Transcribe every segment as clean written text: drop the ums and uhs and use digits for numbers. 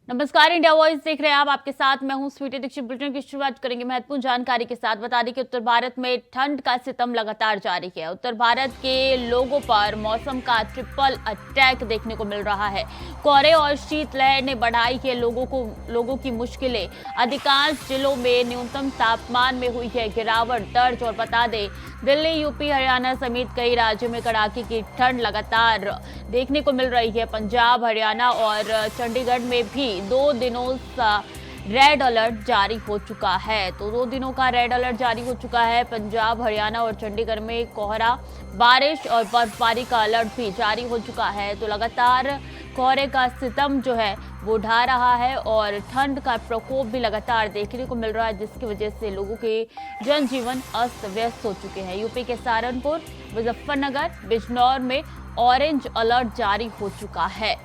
नमस्कार, India voice देख रहे हैं आप। आपके साथ मैं हूं स्वीटी दीक्षित। बुलेटिन की शुरुआत करेंगे महत्वपूर्ण जानकारी के साथ। बता दें कि उत्तर भारत में ठंड का सितम लगातार जारी है। उत्तर भारत के लोगों पर मौसम का ट्रिपल अटैक देखने को मिल रहा है। कोहरे और शीतलहर ने बढ़ाई है लोगों की मुश्किलें। अधिकांश जिलों में न्यूनतम तापमान में हुई है गिरावट दर्ज। और बता दें, दिल्ली, यूपी, हरियाणा समेत कई राज्यों में कड़ाके की ठंड लगातार देखने को मिल रही है। पंजाब, हरियाणा और चंडीगढ़ में भी 2 दिनों का रेड अलर्ट जारी हो चुका है। तो 2 दिनों का रेड अलर्ट जारी हो चुका है। पंजाब, हरियाणा और चंडीगढ़ में कोहरा, बारिश और बर्फबारी का अलर्ट भी जारी हो चुका है। तो लगातार कोहरे का सितम जो है वो ढा रहा है और ठंड का प्रकोप भी लगातार देखने को मिल रहा है, जिसकी वजह से लोगों के जनजीवन अस्त व्यस्त हो चुके हैं। यूपी के सहारनपुर, मुजफ्फरनगर, बिजनौर में ऑरेंज अलर्ट जारी हो चुका है।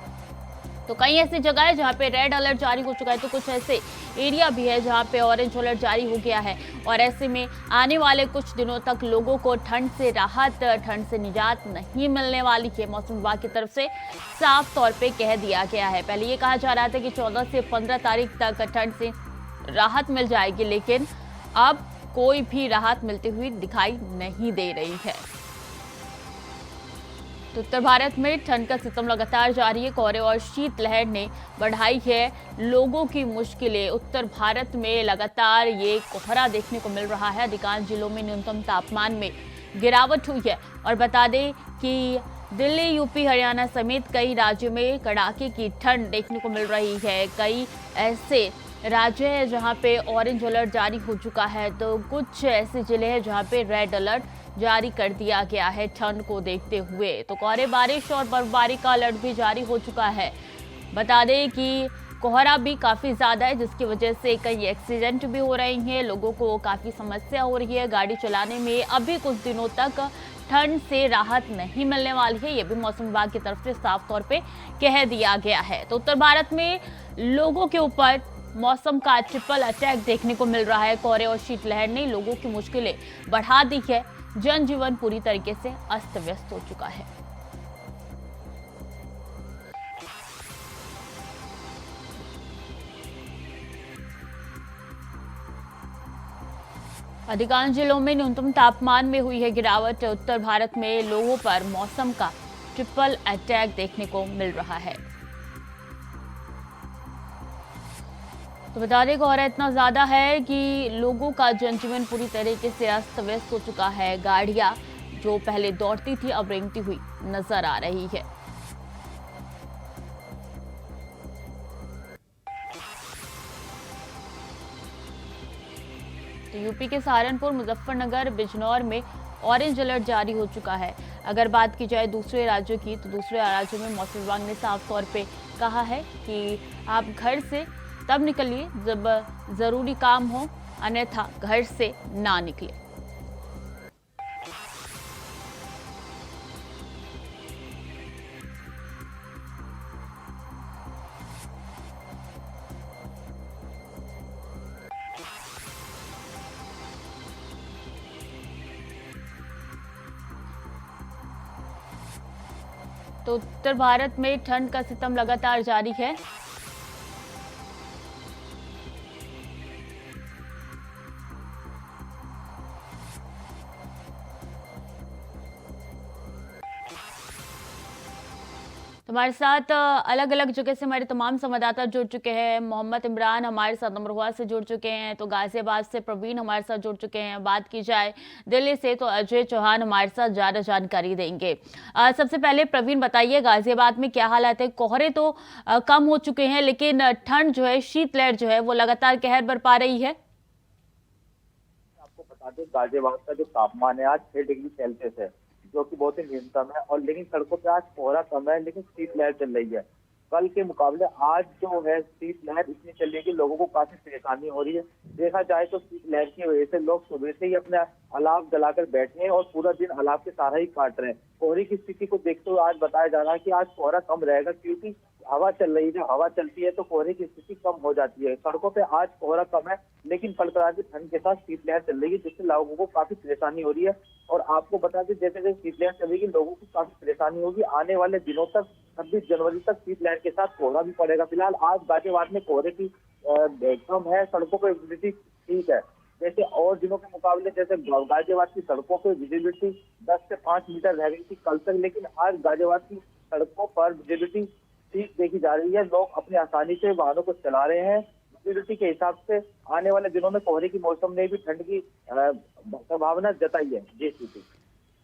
तो कई ऐसी जगह है जहां पे रेड अलर्ट जारी हो चुका है, तो कुछ ऐसे एरिया भी है जहां पे ऑरेंज अलर्ट जारी हो गया है। और ऐसे में आने वाले कुछ दिनों तक लोगों को ठंड से राहत, ठंड से निजात नहीं मिलने वाली है। मौसम विभाग की तरफ से साफ तौर पे कह दिया गया है। पहले ये कहा जा रहा था कि 14 से 15 तारीख तक ठंड से राहत मिल जाएगी, लेकिन अब कोई भी राहत मिलती हुई दिखाई नहीं दे रही है। तो उत्तर भारत में ठंड का सितम लगातार जारी है। कोहरे और शीतलहर ने बढ़ाई है लोगों की मुश्किलें। उत्तर भारत में लगातार ये कोहरा देखने को मिल रहा है। अधिकांश जिलों में न्यूनतम तापमान में गिरावट हुई है। और बता दें कि दिल्ली, यूपी, हरियाणा समेत कई राज्यों में कड़ाके की ठंड देखने को मिल रही है। कई ऐसे राज्य है जहां पे ऑरेंज अलर्ट जारी हो चुका है, तो कुछ ऐसे जिले हैं जहां पे रेड अलर्ट जारी कर दिया गया है ठंड को देखते हुए। तो कोहरे, बारिश और बर्फबारी का अलर्ट भी जारी हो चुका है। बता दें कि कोहरा भी काफी ज्यादा है, जिसकी वजह से कई एक्सीडेंट भी हो रहे हैं। लोगों को काफी समस्या हो रही है गाड़ी चलाने में। अभी कुछ दिनों तक ठंड से राहत नहीं मिलने वाली है, यह भी मौसम विभाग की तरफ से साफ तौर पे कह दिया गया है। तो उत्तर भारत में लोगों के ऊपर मौसम का ट्रिपल अटैक देखने को मिल रहा है। कोहरे और शीतलहर ने लोगों की मुश्किलें बढ़ा दी है। जनजीवन पूरी तरीके से अस्त व्यस्त हो चुका है। अधिकांश जिलों में न्यूनतम तापमान में हुई है गिरावट। उत्तर भारत में लोगों पर मौसम का ट्रिपल अटैक देखने को मिल रहा है। तो बता दें, कोहरा इतना ज्यादा है कि लोगों का जनजीवन पूरी तरीके से अस्त व्यस्त हो चुका है। गाड़ियां जो पहले दौड़ती थी अब रेंगती हुई नजर आ रही है। तो यूपी के सहारनपुर, मुजफ्फरनगर, बिजनौर में ऑरेंज अलर्ट जारी हो चुका है। अगर बात की जाए दूसरे राज्यों की, तो दूसरे राज्यों में मौसम विभाग ने साफ तौर पे कहा है कि आप घर से तब निकलिए जब जरूरी काम हो, अन्यथा घर से ना निकले। तो उत्तर भारत में ठंड का सितम लगातार जारी है। हमारे साथ अलग अलग जगह से हमारे तमाम संवाददाता जुड़ चुके हैं। मोहम्मद इमरान हमारे साथ अमरोहा से जुड़ चुके हैं, तो गाजियाबाद से प्रवीण हमारे साथ जुड़ चुके हैं। बात की जाए दिल्ली से तो अजय चौहान हमारे साथ ज्यादा जानकारी देंगे। सबसे पहले प्रवीण बताइए, गाजियाबाद में क्या हालात है? कोहरे तो कम हो चुके हैं, लेकिन ठंड जो है, शीतलहर जो है वो लगातार कहर बरपा रही है। आपको बता दें, गाजियाबाद का जो तापमान है आज 6 डिग्री सेल्सियस है, जो कि बहुत ही न्यूनतम है। और लेकिन सड़कों पे आज कोहरा कम है, लेकिन शीतलहर चल रही है। कल के मुकाबले आज जो है शीतलहर इतनी चल रही है कि लोगों को काफी परेशानी हो रही है। देखा जाए तो शीतलहर की वजह से लोग सुबह से ही अपने अलाव जलाकर बैठे हैं और पूरा दिन अलाव के सहारा ही काट रहे हैं। कोहरे की स्थिति को देखते हुए आज बताया जा रहा है कि आज कोहरा कम रहेगा, क्योंकि हवा चल रही है। जब हवा चलती है तो कोहरे की स्थिति कम हो जाती है। सड़कों पे आज कोहरा कम है, लेकिन कड़कड़ाती ठंड के साथ शीतलहर चल रही है, जिससे लोगों को काफी परेशानी हो रही है। और आपको बता दें, जैसे जैसे शीतलहर चलेगी लोगों को काफी परेशानी होगी। आने वाले दिनों तक 26 जनवरी तक शीतलहर के साथ कोहरा भी पड़ेगा। फिलहाल आज गाजियाबाद में कोहरे की कम है, सड़कों पर विजिबिलिटी ठीक है। जैसे और दिनों के मुकाबले जैसे गाजियाबाद की सड़कों पर विजिबिलिटी 10 से 5 मीटर रह गई थी कल तक, लेकिन आज गाजियाबाद की सड़कों पर विजिबिलिटी ठीक देखी जा रही है। लोग अपनी आसानी से वाहनों को चला रहे हैं। विजिबिलिटी के हिसाब से आने वाले दिनों में कोहरे की मौसम ने भी ठंड की संभावना जताई है। जी स्थिति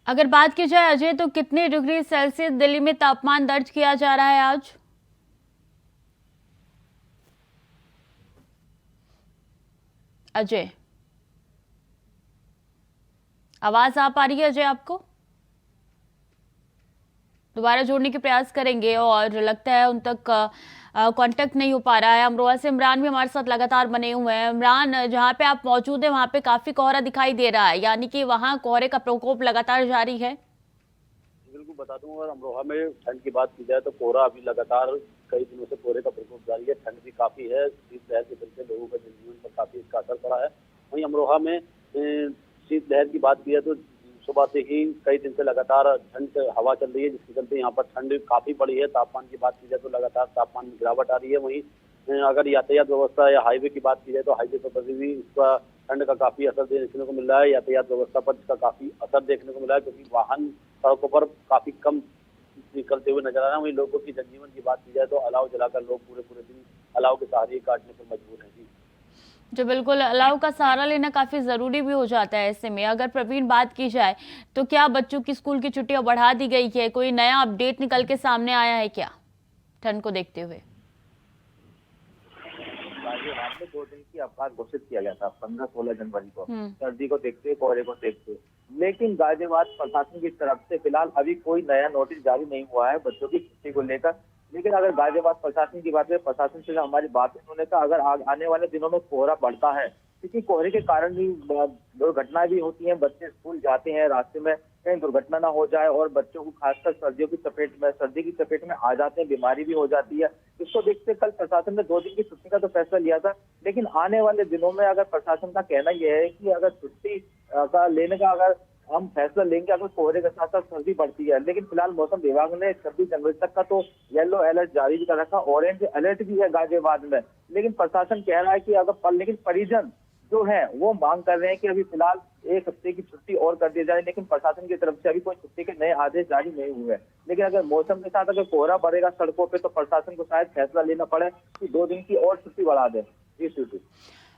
अगर बात की जाए अजय, तो कितने डिग्री सेल्सियस दिल्ली में तापमान दर्ज किया जा रहा है आज? अजय, आवाज आ पा रही है अजय आपको? दोबारा जोड़ने के प्रयास करेंगे और लगता है उन तक कांटेक्ट नहीं हो पा रहा है। अमरोहा से इमरान भी हमारे साथ लगातार बने हुए हैं। इमरान, जहां पे आप मौजूद हैं वहां पे काफी कोहरा दिखाई दे रहा है, यानी कि वहां कोहरे का प्रकोप लगातार जारी है। बिल्कुल बता दूं, अगर अमरोहा में ठंड की बात की जाए तो कोहरा अभी लगातार कई दिनों से कोहरे का प्रकोप जारी है। ठंड भी काफी है, शीतलहर के चलते लोगों का जनजीवन पर काफी इसका असर पड़ा है। वहीं अमरोहा में शीतलहर की बात की है तो सुबह से ही कई दिन से लगातार ठंड से हवा चल रही है, जिसके चलते यहाँ पर ठंड काफी बढ़ी है। तापमान की बात की जाए तो लगातार तापमान में गिरावट आ रही है। वहीं अगर यातायात व्यवस्था या हाईवे की बात की जाए तो हाईवे पर भी इसका ठंड का काफी असर देखने को मिल रहा है। यातायात व्यवस्था पर इसका काफी असर देखने को मिला है, क्योंकि वाहन सड़कों पर काफी कम निकलते हुए नजर आ रहे हैं। वहीं लोगों की जनजीवन की बात की जाए तो अलाव जलाकर लोग पूरे पूरे दिन अलाव के सहारे काटने पर मजबूर हैं। जो बिल्कुल, अलाव का सहारा लेना काफी जरूरी भी हो जाता है ऐसे में। अगर प्रवीण बात की जाए तो क्या बच्चों की स्कूल की छुट्टियां बढ़ा दी गई है? कोई नया अपडेट निकल के सामने आया है क्या ठंड को देखते हुए? गाजियाबाद में 2 दिन की अवकाश घोषित किया गया था 15-16 जनवरी को, सर्दी को देखते हुए, कोहरे को देखते हुए। लेकिन गाजियाबाद प्रशासन की तरफ से फिलहाल अभी कोई नया नोटिस जारी नहीं हुआ है बच्चों की छुट्टी को लेकर। लेकिन अगर गाजियाबाद प्रशासन की बात करें, प्रशासन से हमारी बात उन्होंने कहा अगर आने वाले दिनों में कोहरा बढ़ता है, क्योंकि कोहरे के कारण भी दुर्घटनाएं भी होती हैं। बच्चे स्कूल जाते हैं, रास्ते में कहीं दुर्घटना ना हो जाए और बच्चों को खासकर सर्दी की चपेट में आ जाते हैं, बीमारी भी हो जाती है। इसको देखते कल प्रशासन ने 2 दिन की छुट्टी का तो फैसला लिया था, लेकिन आने वाले दिनों में अगर प्रशासन का कहना यह है कि अगर छुट्टी का लेने का अगर हम फैसला लेंगे अगर कोहरे के साथ साथ सर्दी बढ़ती है। लेकिन फिलहाल मौसम विभाग ने 26 जनवरी तक का तो येलो अलर्ट जारी भी कर रखा, ऑरेंज अलर्ट भी है गाजियाबाद में। लेकिन प्रशासन कह रहा है कि लेकिन परिजन जो है वो मांग कर रहे हैं कि अभी फिलहाल 1 हफ्ते की छुट्टी और कर दी जाए। लेकिन प्रशासन की तरफ से अभी कोई छुट्टी के नए आदेश जारी नहीं हुए हैं। लेकिन अगर मौसम के साथ अगर कोहरा बढ़ेगा सड़कों पे तो प्रशासन को शायद फैसला लेना पड़े कि 2 दिन की और छुट्टी बढ़ा दे।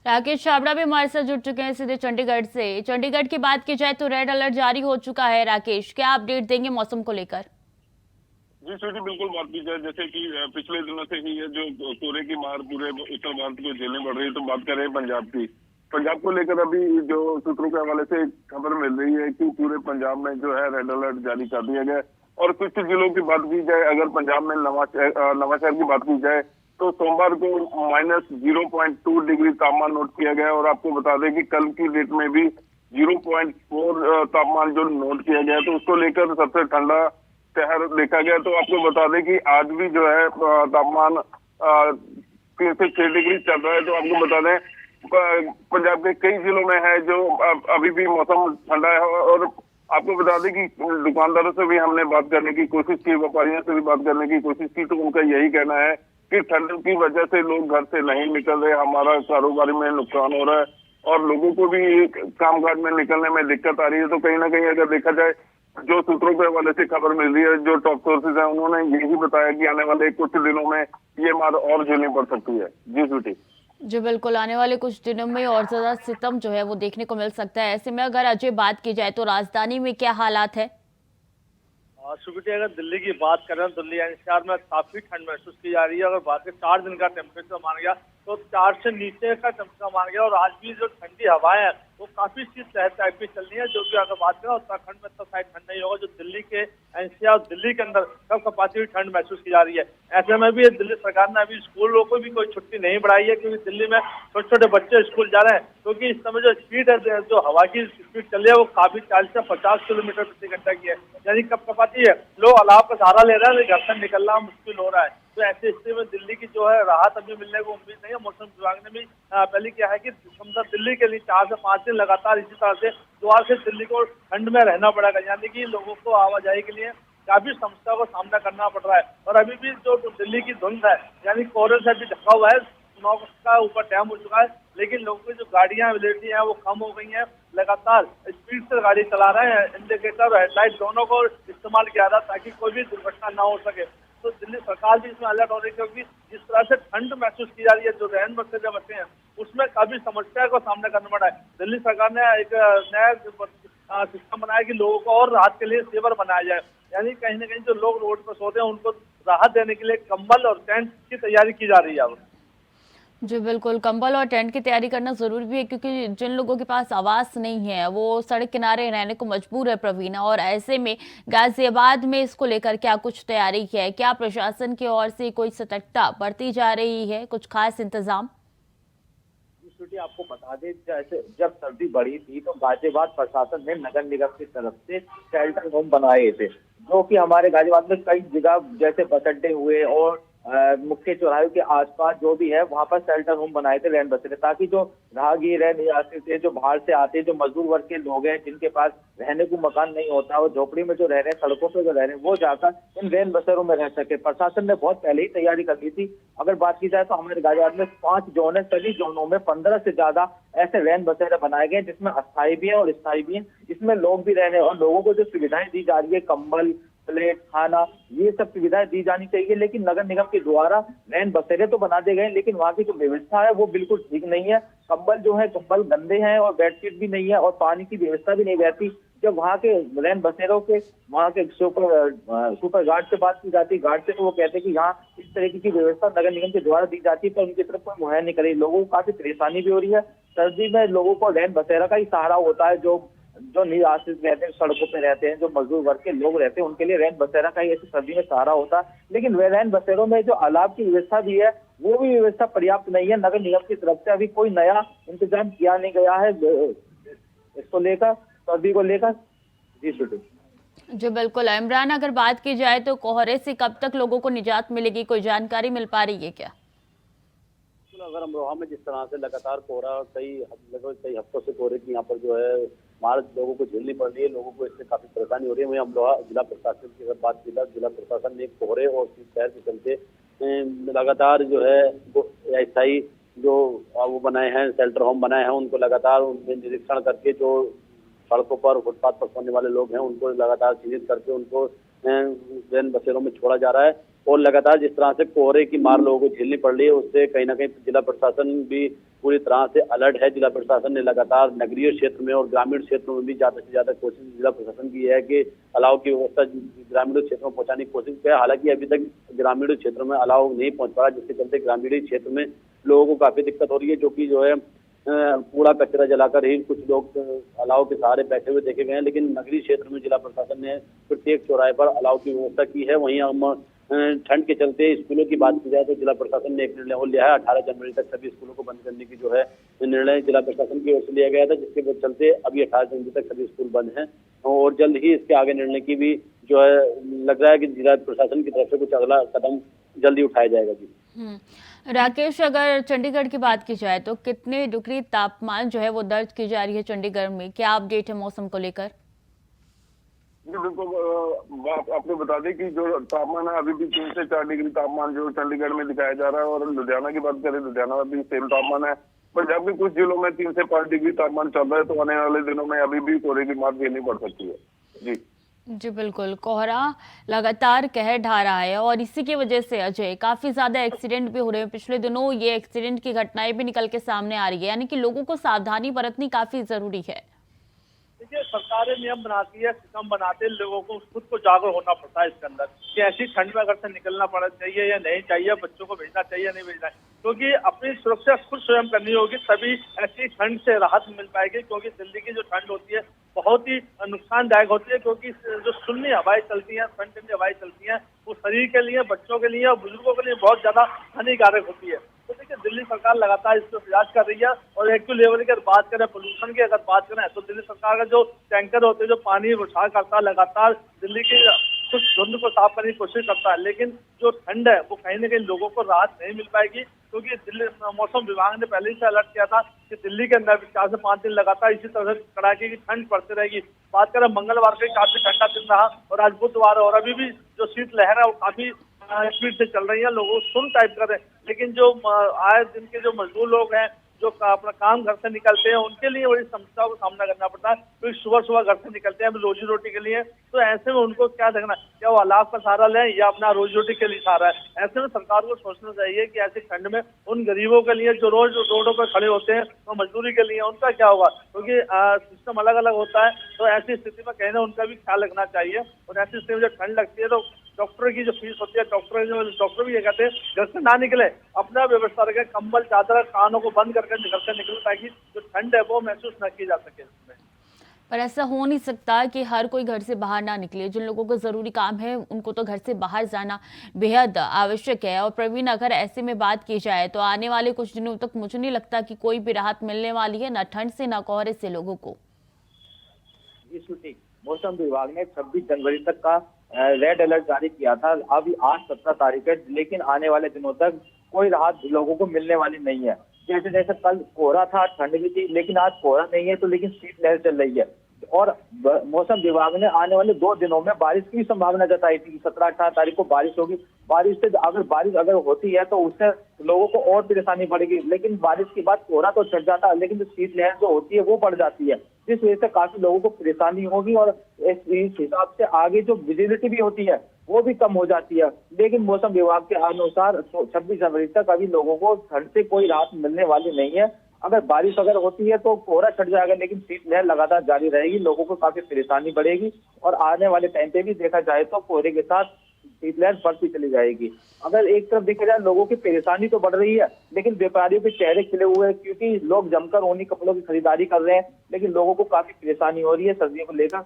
राकेश छाबड़ा भी हमारे साथ जुड़ चुके हैं सीधे चंडीगढ़ से। चंडीगढ़ की बात की जाए तो रेड अलर्ट जारी हो चुका है। राकेश, क्या अपडेट देंगे मौसम को लेकर? जी स्वीटी, बिल्कुल बात की जाए जैसे कि पिछले दिनों से ही ये जो कोहरे की मार पूरे उत्तर भारत को झेलनी पड़ रही है, तो बात करें पंजाब की। पंजाब को लेकर अभी जो सूत्रों के हवाले से खबर मिल रही है कि पूरे पंजाब में जो है रेड अलर्ट जारी कर दिया गया। और कुछ जिलों की बात की जाए, अगर पंजाब में नवांशहर की बात की जाए तो सोमवार को -0.2 डिग्री तापमान नोट किया गया। और आपको बता दें कि कल की डेट में भी 0.4 तापमान जो नोट किया गया, तो उसको लेकर सबसे ठंडा शहर देखा गया। तो आपको बता दें कि आज भी जो है तापमान 3 से 6 डिग्री चल रहा है। तो आपको बता दें पंजाब के कई जिलों में है जो अभी भी मौसम ठंडा है। और आपको बता दें कि दुकानदारों से भी हमने बात करने की कोशिश की, व्यापारियों से भी बात करने की कोशिश की, तो उनका यही कहना है कि ठंड की वजह से लोग घर से नहीं निकल रहे, हमारा कारोबार में नुकसान हो रहा है और लोगों को भी कामकाज में निकलने में दिक्कत आ रही है। तो कहीं ना कहीं अगर देखा जाए, जो सूत्रों के हवाले से खबर मिल रही है, जो टॉप सोर्सेज है, उन्होंने यही बताया कि आने वाले कुछ दिनों में ये मार और झेलनी पड़ सकती है। जी स्वीटी। जी बिल्कुल, आने वाले कुछ दिनों में और ज्यादा सितम जो है वो देखने को मिल सकता है। ऐसे में अगर अजय बात की जाए तो राजधानी में क्या हालात है? स्वीटी, अगर दिल्ली की बात करें, दिल्ली एनसीआर में काफी ठंड महसूस की जा रही है। अगर बात करें 4 दिन का टेम्परेचर माना गया तो 4 से नीचे का टेम्परेचर माना गया। और आज भी जो ठंडी हवाएं हैं वो काफी शीतलहर टाइप की चल रही है, जो कि अगर बात करें उत्तराखंड में तो शायद ठंड नहीं होगा, जो दिल्ली के एनसीआर दिल्ली के अंदर कब कपाती हुई ठंड महसूस की जा रही है। ऐसे में भी दिल्ली सरकार ने अभी स्कूलों को भी कोई छुट्टी नहीं बढ़ाई है, क्योंकि दिल्ली में छोटे छोटे बच्चे स्कूल जा रहे हैं, क्योंकि इस समय जो स्पीड है, जो हवा की स्पीड चल रही है वो काफी 40 से 50 किलोमीटर प्रति घंटा की है, यानी कब कपाती है। लोग अलाव का सहारा ले रहे हैं, घर से निकलना मुश्किल हो रहा है। तो ऐसी स्थिति में दिल्ली की जो है राहत अभी मिलने को उम्मीद नहीं है। मौसम विभाग ने भी पहले क्या है कि दिल्ली के लिए 4 से 5 दिन लगातार इसी तरह से 2 से दिल्ली को ठंड में रहना पड़ेगा, यानी कि लोगों को आवाजाही के लिए काफी समस्या को सामना करना पड़ रहा है। और अभी भी जो दिल्ली की धुंध है यानी कोहरे से अभी ढका हुआ है, चुनाव का ऊपर डैम हो चुका है, लेकिन लोगों की जो गाड़ियां अवेलेबिलिटी है वो कम हो गई है। लगातार स्पीड से गाड़ी चला रहे हैं, इंडिकेटर और हेडलाइट दोनों को इस्तेमाल किया था ताकि कोई भी दुर्घटना ना हो सके। तो दिल्ली सरकार भी इसमें अलर्ट हो रही है, क्योंकि जिस तरह से ठंड महसूस की जा रही है, जो रैन बसेरे बचे हैं उसमें काफी समस्या को सामना करना पड़ा है। दिल्ली सरकार ने एक नया सिस्टम बनाया कि लोगों को और राहत के लिए सेवर बनाया जाए, यानी कहीं ना कहीं जो लोग रोड पर सोते हैं उनको राहत देने के लिए कंबल और टेंट की तैयारी की जा रही है अब। जी बिल्कुल, कंबल और टेंट की तैयारी करना जरूरी भी है, क्योंकि जिन लोगों के पास आवास नहीं है वो सड़क किनारे रहने को मजबूर है प्रवीणा। और ऐसे में गाजियाबाद में इसको लेकर क्या कुछ तैयारी है? क्या प्रशासन की ओर से कोई सतर्कता बरती जा रही है, कुछ खास इंतजाम? आपको बता दें, जैसे जब सर्दी बढ़ी थी तो गाजियाबाद प्रशासन ने नगर निगम की तरफ से शेल्टर होम बनाए थे, जो कि हमारे गाजियाबाद में कई जगह जैसे बस अड्डे हुए और मुख्य चौराहे के आसपास जो भी है वहां पर शेल्टर होम बनाए थे रैन बसेरे, ताकि जो राहगीर है, निवासी थे, जो बाहर से आते हैं, जो मजदूर वर्ग के लोग हैं जिनके पास रहने को मकान नहीं होता, वो झोपड़ी में जो रह रहे हैं, सड़कों पे जो रह रहे हैं, वो जाकर इन रैन बसेरों में रह सके। प्रशासन ने बहुत पहले ही तैयारी कर ली थी। अगर बात की जाए तो हमारे गाजियाबाद में 5 जोन है, सभी जोनों में 15 से ज्यादा ऐसे रैन बसेरे बनाए गए जिसमें अस्थायी भी है और स्थायी भी है। इसमें लोग भी रहने और लोगों को जो सुविधाएं दी जा रही है, कंबल, प्लेट, खाना, ये सब सुविधाएं दी जानी चाहिए। लेकिन नगर निगम के द्वारा रैन बसेरे तो बना दिए गए, लेकिन वहाँ की जो व्यवस्था है वो बिल्कुल ठीक नहीं है। कंबल जो है, कंबल गंदे हैं और बेडशीट भी नहीं है और पानी की व्यवस्था भी नहीं रहती। जब वहाँ के रैन बसेरों के वहाँ के सुपर गार्ड से बात की जाती है, गार्ड से, तो वो कहते हैं कि यहाँ इस तरीके की व्यवस्था नगर निगम के द्वारा दी जाती है, पर उनकी तरफ कोई मुहैया नहीं करी। लोगों को काफी परेशानी भी हो रही है। सर्दी में लोगों को रैन बसेरा का ही सहारा होता है। जो निराश्रित रहते हैं, सड़कों पे रहते हैं, जो मजदूर वर्ग के लोग रहते हैं, उनके लिए रैन बसेरा का ही ऐसी सर्दी में सहारा होता है। लेकिन वे रैन बसेरों में जो अलाव की व्यवस्था भी है वो भी व्यवस्था पर्याप्त नहीं है। नगर निगम की तरफ से अभी कोई नया इंतजाम किया नहीं गया है इसको लेकर, सर्दी को लेकर। जी शुक्रिया। जी बिल्कुल इमरान, अगर बात की जाए तो कोहरे से कब तक लोगों को निजात मिलेगी, कोई जानकारी मिल पा रही है क्या? अगर अमरोहा में जिस तरह से लगातार कोहरा लगभग कई हफ्तों से कोहरे की यहाँ पर जो है मार लोगों को झेलनी पड़ रही है, लोगों को इससे काफी परेशानी हो रही है। वहीं अमरोहा जिला प्रशासन की अगर बात की जाए, जिला प्रशासन ने कोहरे और शीतलहर के चलते लगातार जो है अस्थायी जो वो बनाए हैं, शेल्टर होम बनाए हैं, उनको लगातार उनके निरीक्षण करके जो सड़कों पर फुटपाथ पर सोने वाले लोग हैं उनको लगातार चिन्हित करके उनको रैन बसेरों में छोड़ा जा रहा है। और लगातार जिस तरह से कोहरे की मार लोगों को झेलनी पड़ रही है, उससे कहीं ना कहीं जिला प्रशासन भी पूरी तरह से अलर्ट है। जिला प्रशासन ने लगातार नगरीय क्षेत्र में और ग्रामीण क्षेत्रों में भी ज्यादा से ज्यादा कोशिश जिला प्रशासन की है कि अलाव की व्यवस्था ग्रामीण क्षेत्रों में पहुंचाने की कोशिश की है। हालांकि अभी तक ग्रामीण क्षेत्रों में अलाव नहीं पहुंच पा रहा, जिसके चलते ग्रामीण क्षेत्र में लोगों को काफी दिक्कत हो रही है, जो कि जो है कूड़ा कचरा जलाकर ही कुछ लोग अलाव के सहारे बैठे हुए देखे गए हैं। लेकिन नगरीय क्षेत्र में जिला प्रशासन ने प्रत्येक चौराहे पर अलाव की व्यवस्था की है। वहीं हम ठंड के चलते स्कूलों की बात की जाए तो जिला प्रशासन ने एक निर्णय लिया है, 18 जनवरी तक सभी स्कूलों को बंद करने की जो है निर्णय जिला प्रशासन की ओर से लिया गया था, जिसके चलते अभी 18 जनवरी तक सभी स्कूल बंद हैं और जल्द ही इसके आगे निर्णय की भी जो है लग रहा है कि जिला प्रशासन की तरफ से कुछ अगला कदम जल्दी उठाया जाएगा। जी राकेश, अगर चंडीगढ़ की बात की जाए तो कितने डिग्री तापमान जो है वो दर्ज की जा रही है चंडीगढ़ में, क्या अपडेट है मौसम को लेकर? जी बिल्कुल, बात आपको बता दें कि जो तापमान है अभी भी 3 से 4 डिग्री तापमान जो चंडीगढ़ में दिखाया जा रहा है। और लुधियाना की बात करें, लुधियाना में भी सेम तापमान है। पंजाब के कुछ जिलों में 3 से 5 डिग्री तापमान चल रहा है, तो आने वाले दिनों में अभी भी कोहरे की मार झेलनी पड़ सकती है। जी बिल्कुल, कोहरा लगातार कहर ढा रहा है और इसी की वजह से अजय काफी ज्यादा एक्सीडेंट भी हो रहे हैं। पिछले दिनों ये एक्सीडेंट की घटनाएं भी निकल के सामने आ रही है, यानी कि लोगों को सावधानी बरतनी काफी जरूरी है। देखिए, सरकारें नियम बनाती है, सिस्टम बनाते हैं, लोगों को खुद को जागरूक होना पड़ता है इसके अंदर कि ऐसी ठंड में घर से निकलना पड़ा चाहिए या नहीं चाहिए, बच्चों को भेजना चाहिए या नहीं भेजना है, क्योंकि अपनी सुरक्षा खुद स्वयं करनी होगी, तभी ऐसी ठंड से राहत मिल पाएगी। क्योंकि दिल्ली की जो ठंड होती है बहुत ही नुकसानदायक होती है, क्योंकि जो सुन्नी हवाएं चलती हैं, ठंड ठंडी हवाएं चलती हैं, वो शरीर के लिए, बच्चों के लिए और बुजुर्गों के लिए बहुत ज्यादा हानिकारक होती है। तो देखिए, दिल्ली सरकार लगातार इस पर प्रयास कर रही है। और एक्टिव लेवल की अगर बात करें, पोल्यूशन की अगर बात करें, तो दिल्ली सरकार का जो टैंकर होते हैं जो पानी उठा करता है, लगातार दिल्ली की कुछ धुंध को साफ करने की कोशिश करता है, लेकिन जो ठंड है वो कहीं ना कहीं लोगों को राहत नहीं मिल पाएगी, क्योंकि दिल्ली मौसम विभाग ने पहले ही से अलर्ट किया था कि दिल्ली के अंदर भी 4 से 5 दिन लगातार इसी तरह से कड़ाके की ठंड पड़ती रहेगी। बात करें मंगलवार को काफी ठंडा दिन रहा और आज बुधवार और अभी भी जो शीत लहर है वो काफी स्पीड से चल रही है, लोगों को सुन टाइप कर रहे हैं। लेकिन जो आए दिन के जो मजदूर लोग हैं जो अपना काम घर से निकलते हैं उनके लिए बड़ी समस्याओं का सामना करना पड़ता है, क्योंकि सुबह सुबह घर से निकलते हैं रोजी रोटी के लिए। तो ऐसे में उनको क्या देखना, क्या वो अलाव का सहारा लें या अपना रोजी रोटी के लिए सहारा है। ऐसे में सरकार को सोचना चाहिए कि ऐसी ठंड में उन गरीबों के लिए जो रोज रोडों पर खड़े होते हैं तो मजदूरी के लिए उनका क्या होगा, क्योंकि सिस्टम अलग अलग होता है। तो ऐसी स्थिति में कहीं ना उनका भी ख्याल रखना चाहिए। और ऐसी स्थिति में जब ठंड लगती है तो डॉक्टर की जो फीस होती है, डॉक्टर भी ये कहते हैं घर से ना निकले, अपना व्यवस्था रखें, कंबल चादर कानों को बंद करके घर से निकले, ताकि जो ठंड है वो महसूस न की जा सके इसमें। पर ऐसा हो नहीं सकता कि हर कोई घर से बाहर ना निकले। जिन लोगों को जरूरी काम है उनको तो घर से बाहर जाना बेहद आवश्यक है। और प्रवीण, अगर ऐसे में बात की जाए तो आने वाले कुछ दिनों तक मुझे नहीं लगता कि कोई भी राहत मिलने वाली है, ना ठंड से ना कोहरे से लोगों को। मौसम विभाग ने 26 जनवरी तक का रेड अलर्ट जारी किया था। अभी आज 17 तारीख है, लेकिन आने वाले दिनों तक कोई राहत लोगों को मिलने वाली नहीं है। जैसे जैसे कल कोहरा था, ठंड भी थी, लेकिन आज कोहरा नहीं है तो लेकिन शीतलहर चल रही है। और मौसम विभाग ने आने वाले 2 दिनों में बारिश की संभावना जताई थी। 17-18 तारीख को बारिश होगी। बारिश अगर होती है तो उससे लोगों को और परेशानी बढ़ेगी। लेकिन बारिश के बाद कोहरा तो छट जाता है, लेकिन जो शीतलहर जो होती है वो बढ़ जाती है, जिस वजह से काफी लोगों को परेशानी होगी। और इस हिसाब से आगे जो विजिबिलिटी भी होती है वो भी कम हो जाती है। लेकिन मौसम विभाग के अनुसार 26 जनवरी तक अभी लोगों को ठंड से कोई राहत मिलने वाली नहीं है। अगर बारिश होती है तो कोहरा छट जाएगा, लेकिन शीतलहर लगातार जारी रहेगी, लोगों को काफी परेशानी बढ़ेगी। और आने वाले टाइम पे भी देखा जाए तो कोहरे के साथ शीतलहर बढ़ती चली जाएगी। अगर एक तरफ देखा जाए लोगों की परेशानी तो बढ़ रही है, लेकिन व्यापारियों के चेहरे खिले हुए हैं, क्योंकि लोग जमकर ऊनी कपड़ों की खरीदारी कर रहे हैं। लेकिन लोगों को काफी परेशानी हो रही है सर्दियों को लेकर।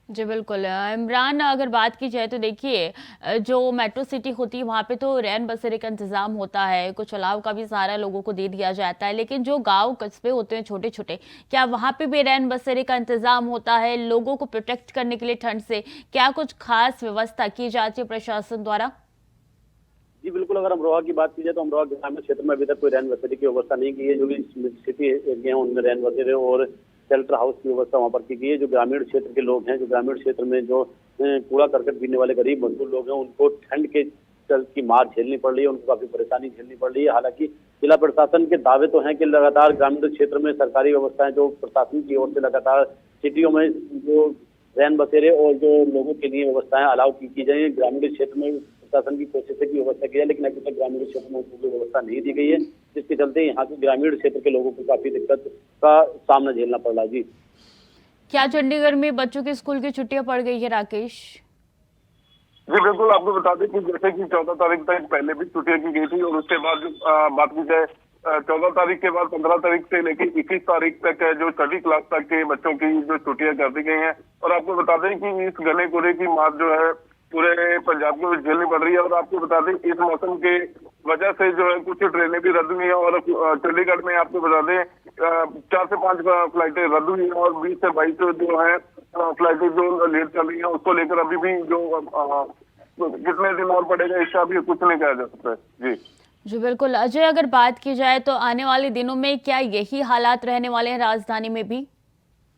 जी बिल्कुल। इमरान, अगर बात की जाए तो देखिए जो मेट्रो सिटी होती है वहाँ पे तो रैन बसेरे का इंतजाम होता है, कुछ अलाव का भी सहारा लोगों को दे दिया जाता है। लेकिन जो गांव कस्बे होते हैं छोटे छोटे, क्या वहाँ पे भी रैन बसेरे का इंतजाम होता है लोगों को प्रोटेक्ट करने के लिए ठंड से? क्या कुछ खास व्यवस्था की जाती है प्रशासन द्वारा? जी बिल्कुल, अगर अमरोहा की बात की जाए तो अमरोहा ग्रामीण क्षेत्र में अभी तक कोई रैन बसेरे की व्यवस्था नहीं की है। जो भी सिटी एरिया है उनमें रैन बसेरे और शेल्टर हाउस की व्यवस्था वहाँ पर की गई है। जो ग्रामीण क्षेत्र के लोग हैं, जो ग्रामीण क्षेत्र में जो कूड़ा करकट गिरने वाले गरीब मजदूर लोग हैं, उनको ठंड के की मार झेलनी पड़ रही है, उनको काफी परेशानी झेलनी पड़ रही है। हालांकि जिला प्रशासन के दावे तो हैं कि लगातार ग्रामीण क्षेत्र में सरकारी व्यवस्थाएं जो प्रशासन की ओर से लगातार सिटियों में जो रैन बसेरे और जो लोगों के लिए व्यवस्थाएं अलाउ की जाए। ग्रामीण क्षेत्र में प्रशासन की कोशिश है कि व्यवस्था की जाए, लेकिन अभी तक ग्रामीण क्षेत्र में कोई व्यवस्था नहीं दी गई है, जिसके चलते यहाँ के ग्रामीण क्षेत्र के लोगों को काफी दिक्कत का सामना झेलना पड़ रहा है। जी, क्या चंडीगढ़ में बच्चों की स्कूल की छुट्टियां पड़ गई है राकेश? जी बिल्कुल, आपको बता दें कि जैसे कि 14 तारीख तक पहले भी छुट्टियां की गई थी, और उसके बाद बात की जाए 14 तारीख के बाद 15 तारीख से लेकर 21 तारीख तक जो छठी क्लास तक के बच्चों की जो छुट्टियां कर दी गई हैं। और आपको बता दें कि इस घने कोहरे की मार जो है पूरे पंजाब को झेलनी पड़ रही है। और आपको बता दें इस मौसम के वजह से जो है कुछ ट्रेनें भी रद्द हुई हैं। और चंडीगढ़ में आपको बता दें 4 से 5 फ्लाइटें रद्द हुई हैं और 20 से 22 जो है फ्लाइटें जो लेट चल रही हैं, उसको लेकर अभी भी जो कितने दिन और पड़ेगा इसका अभी कुछ नहीं कहा जा सकता है। जी बिल्कुल। अजय, अगर बात की जाए तो आने वाले दिनों में क्या यही हालात रहने वाले हैं राजधानी में भी?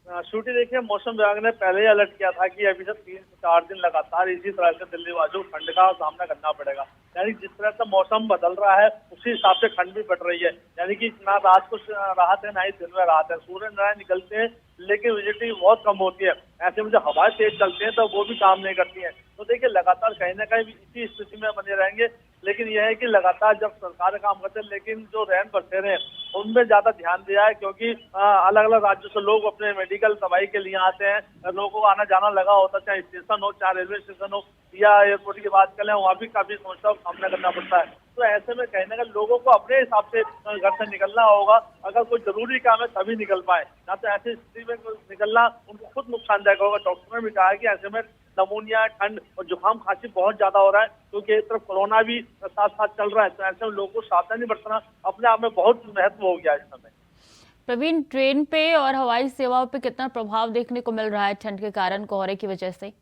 श्रुति, देखिए मौसम विभाग ने पहले ही अलर्ट किया था कि अभी से 3 से 4 दिन लगातार इसी तरह से दिल्ली वासियों को ठंड का सामना करना पड़ेगा। यानी जिस तरह से मौसम बदल रहा है उसी हिसाब से ठंड भी बढ़ रही है। यानी कि ना रात को राहत है ना ही दिन में राहत है। सूर्य नारायण निकलते हैं लेकिन विजिबिलिटी बहुत कम होती है। ऐसे में जब हवाएं तेज चलते हैं तो वो भी काम नहीं करती हैं। तो देखिए लगातार कहीं ना कहीं इसी स्थिति में बने रहेंगे। लेकिन यह है कि लगातार जब सरकार काम करते हैं, लेकिन जो रैन बसेरे हैं उनमें ज्यादा ध्यान दिया है, क्योंकि अलग अलग राज्यों से लोग अपने मेडिकल दवाई के लिए आते हैं। लोगों को आना जाना लगा होता, चाहे स्टेशन हो चाहे रेलवे स्टेशन हो या एयरपोर्ट की बात करें, वहाँ भी काफी समस्याओं का सामना करना पड़ता है। तो ऐसे में कहीं ना कहीं लोगों को अपने हिसाब से घर से निकलना होगा। अगर कोई जरूरी काम है तभी निकल पाए, ना तो ऐसी स्थिति में निकलना उनको खुद नुकसानदायक होगा। डॉक्टर ने भी कहा कि ऐसे में नमूनिया, ठंड और जुकाम खांसी बहुत ज्यादा हो रहा है, क्योंकि एक तरफ कोरोना भी साथ साथ चल रहा है। तो ऐसे में लोगों को सावधानी बरतना अपने आप में बहुत महत्व हो गया इस समय। प्रवीण, ट्रेन पे और हवाई सेवाओं पे कितना प्रभाव देखने को मिल रहा है ठंड के कारण, कोहरे की वजह से?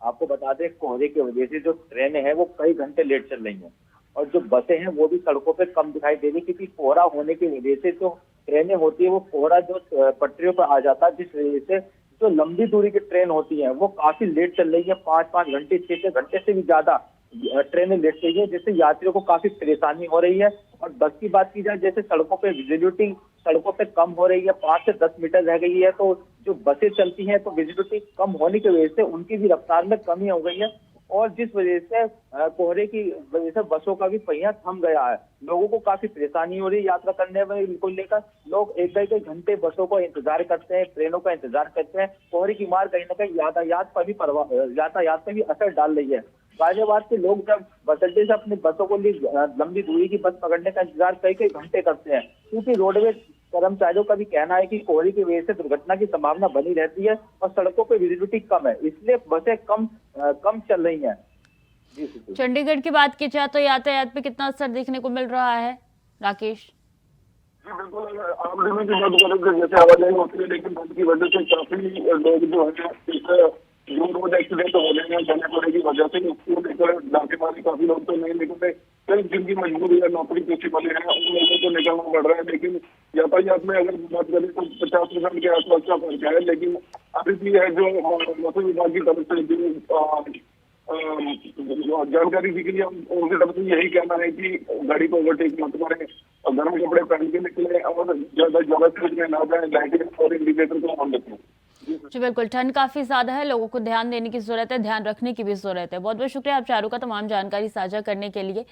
आपको बता दें, कोहरे की वजह से जो ट्रेनें हैं वो कई घंटे लेट चल रही हैं और जो बसें हैं वो भी सड़कों पे कम दिखाई दे रही, क्योंकि कोहरा होने की वजह से जो ट्रेनें होती है वो कोहरा जो पटरियों पर आ जाता है, जिस वजह से जो लंबी दूरी की ट्रेन होती है वो काफी लेट चल रही है। 5-5 घंटे, 6-6 घंटे से भी ज्यादा ट्रेनें लेट गई है, जिससे यात्रियों को काफी परेशानी हो रही है। और बस की बात की जाए, जैसे सड़कों पे विजिबिलिटी सड़कों पे कम हो रही है, 5 से 10 मीटर रह गई है, तो जो बसें चलती हैं तो विजिबिलिटी कम होने की वजह से उनकी भी रफ्तार में कमी हो गई है और जिस वजह से कोहरे की वजह से बसों का भी पहिया थम गया है। लोगों को काफी परेशानी हो रही है यात्रा करने में को लेकर। लोग एक घंटे बसों को इंतजार करते हैं, ट्रेनों का इंतजार करते हैं। कोहरे की मार कहीं ना कहीं यातायात पर भी असर डाल रही है। गाजियाबाद के लोग जब बस अड्डे से अपनी बसों को लिए लंबी दूरी की बस पकड़ने का इंतजार कई घंटे करते हैं, क्योंकि रोडवेज कर्मचारियों का भी कहना है कि कोहरे की वजह से दुर्घटना की संभावना बनी रहती है और सड़कों पे विजिबिलिटी कम है, इसलिए बसें कम चल रही हैं। जी, चंडीगढ़ की बात की जाए तो यातायात पे कितना असर देखने को मिल रहा है, राकेश? जी बिल्कुल, आम दिनों की बात करें तो जैसे आवाजाही होती है, लेकिन बंद की वजह से काफी लोग जो है रोड एक्सीडेंट हो रहे हैं जाने पड़ने की वजह से, उसको लेकर डाकेमारी काफी लोग तो नहीं निकलते। सिर्फ जिनकी मजबूरी है, नौकरी पेशे वाले हैं, उन लोगों को निकलना पड़ रहा है। लेकिन यातायात में अगर बात करें तो 50% के आसपास का फर्क है। लेकिन अभी भी है जो मौसम विभाग की तरफ से जो जानकारी दी गई है, उनकी तरफ से यही कहना है कि गाड़ी को ओवरटेक मत करें और गर्म कपड़े पहन के निकले और ज्यादा तेज में ना जाए, लाइटिंग और इंडिकेटर को ऑन रखें। जी बिल्कुल, ठंड काफी ज्यादा है, लोगों को ध्यान देने की जरूरत है, ध्यान रखने की भी जरूरत है। बहुत बहुत शुक्रिया आप चारों का तमाम जानकारी साझा करने के लिए।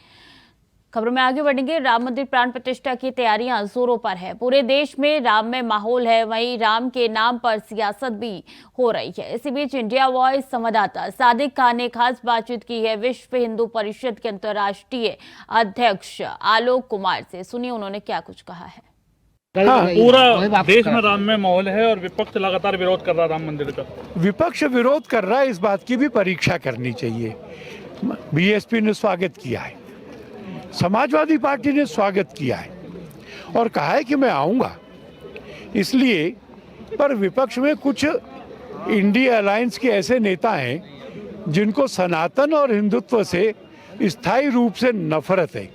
खबरों में आगे बढ़ेंगे। राम मंदिर प्राण प्रतिष्ठा की तैयारियां जोरों पर है, पूरे देश में राम में माहौल है, वहीं राम के नाम पर सियासत भी हो रही है। इसी बीच इंडिया वॉइस संवाददाता सादिक खान ने खास बातचीत की है विश्व हिंदू परिषद के अंतर्राष्ट्रीय अध्यक्ष आलोक कुमार से। सुनिए उन्होंने क्या कुछ कहा है। हाँ, पूरा देश में राम में माहौल है और विपक्ष लगातार विरोध कर रहा है राम मंदिर का। विपक्ष विरोध कर रहा है, इस बात की भी परीक्षा करनी चाहिए। बीएसपी ने स्वागत किया है, समाजवादी पार्टी ने स्वागत किया है और कहा है कि मैं आऊंगा, इसलिए। पर विपक्ष में कुछ इंडिया अलायंस के ऐसे नेता हैं जिनको सनातन और हिंदुत्व से स्थायी रूप से नफरत है,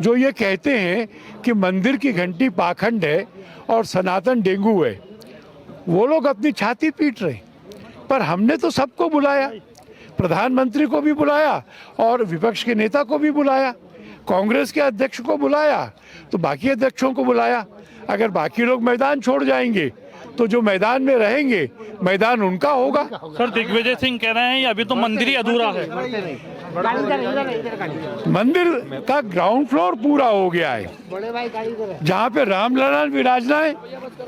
जो ये कहते हैं कि मंदिर की घंटी पाखंड है और सनातन डेंगू है। वो लोग अपनी छाती पीट रहे। पर हमने तो सबको बुलाया, प्रधानमंत्री को भी बुलाया और विपक्ष के नेता को भी बुलाया, कांग्रेस के अध्यक्ष को बुलाया, तो बाकी अध्यक्षों को बुलाया। अगर बाकी लोग मैदान छोड़ जाएंगे तो जो मैदान में रहेंगे मैदान उनका होगा। सर, दिग्विजय सिंह कह रहे हैं अभी तो मंदिर ही अधूरा है। मंदिर का ग्राउंड फ्लोर पूरा हो गया है, जहाँ पे रामलला विराजना है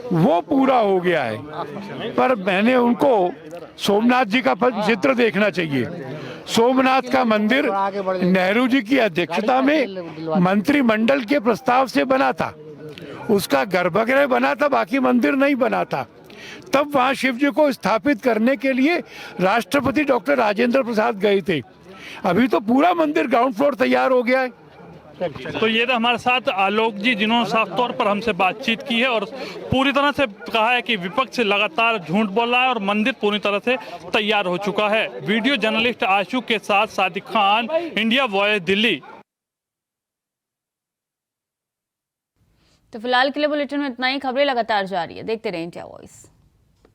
वो पूरा हो गया है। पर मैंने उनको सोमनाथ जी का चित्र देखना चाहिए। सोमनाथ का मंदिर नेहरू जी की अध्यक्षता में मंत्रिमंडल के प्रस्ताव से बना था, उसका गर्भगृह बना था, बाकी मंदिर नहीं बना था। तब वहां शिव जी को स्थापित करने के लिए राष्ट्रपति डॉक्टर राजेंद्र प्रसाद गए थे। अभी तो पूरा मंदिर ग्राउंड फ्लोर तैयार हो गया है। तो ये था हमारे साथ आलोक जी, जिन्होंने साफ तौर पर हमसे बातचीत की है और पूरी तरह से कहा है कि विपक्ष लगातार झूठ बोल रहा है और मंदिर पूरी तरह से तैयार हो चुका है। वीडियो जर्नलिस्ट आशु के साथ सादिक खान, इंडिया वॉइस, दिल्ली। तो फिलहाल के लिए बुलेटिन में इतना ही। खबरें लगातार जारी है, देखते रहिए इंडिया वॉइस।